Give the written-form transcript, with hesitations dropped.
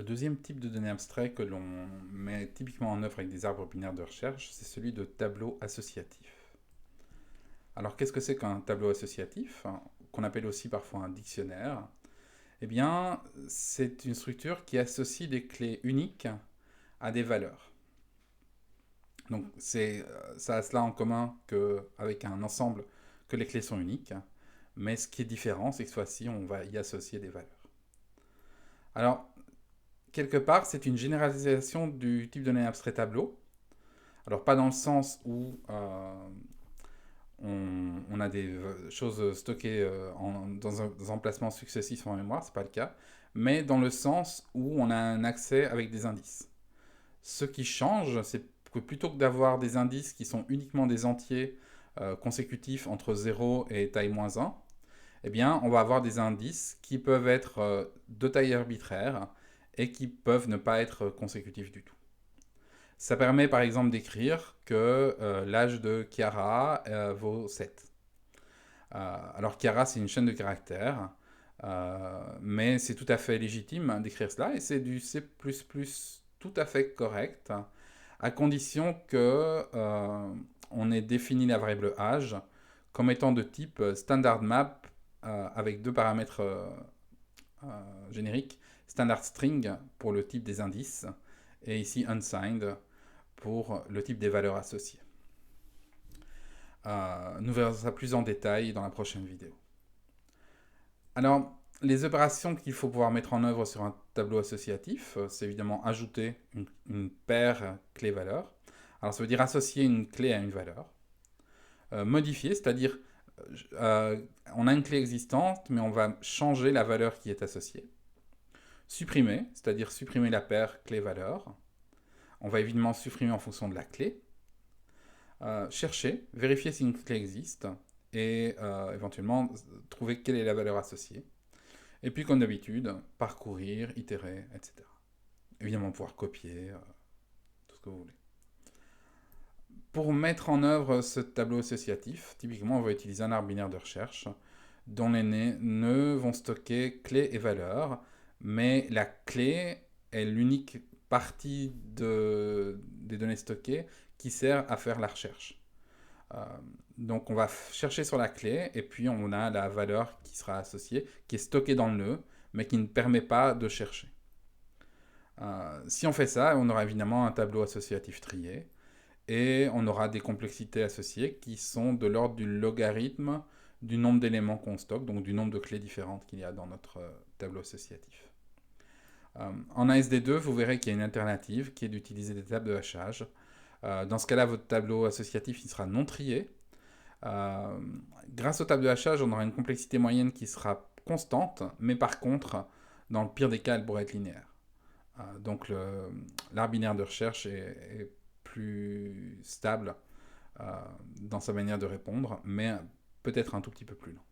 Le deuxième type de données abstraites que l'on met typiquement en œuvre avec des arbres binaires de recherche, c'est celui de tableau associatif. Alors qu'est-ce que c'est qu'un tableau associatif, qu'on appelle aussi parfois un dictionnaire? Eh bien, c'est une structure qui associe des clés uniques à des valeurs. Donc ça a cela en commun qu'avec un ensemble que les clés sont uniques, mais ce qui est différent, c'est que cette fois-ci, on va y associer des valeurs. Alors, quelque part, c'est une généralisation du type de données abstrait tableau. Alors, pas dans le sens où on a des choses stockées dans un emplacement successif en mémoire, c'est pas le cas, mais dans le sens où on a un accès avec des indices. Ce qui change, c'est que plutôt que d'avoir des indices qui sont uniquement des entiers consécutifs entre 0 et taille moins 1, eh bien, on va avoir des indices qui peuvent être de taille arbitraire et qui peuvent ne pas être consécutifs du tout. Ça permet par exemple d'écrire que l'âge de Chiara vaut 7. Alors Chiara, c'est une chaîne de caractères, mais c'est tout à fait légitime d'écrire cela, et c'est du C++ tout à fait correct, à condition que on ait défini la variable âge comme étant de type standard map avec deux paramètres génériques, standard string pour le type des indices, et ici unsigned pour le type des valeurs associées. Nous verrons ça plus en détail dans la prochaine vidéo. Alors, les opérations qu'il faut pouvoir mettre en œuvre sur un tableau associatif, c'est évidemment ajouter une paire clé-valeur. Alors, ça veut dire associer une clé à une valeur. Modifier, c'est-à-dire on a une clé existante, mais on va changer la valeur qui est associée. Supprimer, c'est-à-dire supprimer la paire clé-valeur. On va évidemment supprimer en fonction de la clé. Chercher, vérifier si une clé existe et éventuellement trouver quelle est la valeur associée. Et puis, comme d'habitude, parcourir, itérer, etc. Évidemment, pouvoir copier, tout ce que vous voulez. Pour mettre en œuvre ce tableau associatif, typiquement, on va utiliser un arbre binaire de recherche dont les nœuds vont stocker clés et valeurs, mais la clé est l'unique partie des données stockées qui sert à faire la recherche. Donc on va chercher sur la clé et puis on a la valeur qui sera associée, qui est stockée dans le nœud, mais qui ne permet pas de chercher. Si on fait ça, on aura évidemment un tableau associatif trié et on aura des complexités associées qui sont de l'ordre du logarithme du nombre d'éléments qu'on stocke, donc du nombre de clés différentes qu'il y a dans notre tableau associatif. En ASD2, vous verrez qu'il y a une alternative qui est d'utiliser des tables de hachage. Dans ce cas-là, votre tableau associatif il sera non trié. Grâce aux tables de hachage, on aura une complexité moyenne qui sera constante, mais par contre, dans le pire des cas, elle pourrait être linéaire. Donc l'arbre binaire de recherche est plus stable dans sa manière de répondre, mais peut-être un tout petit peu plus lent.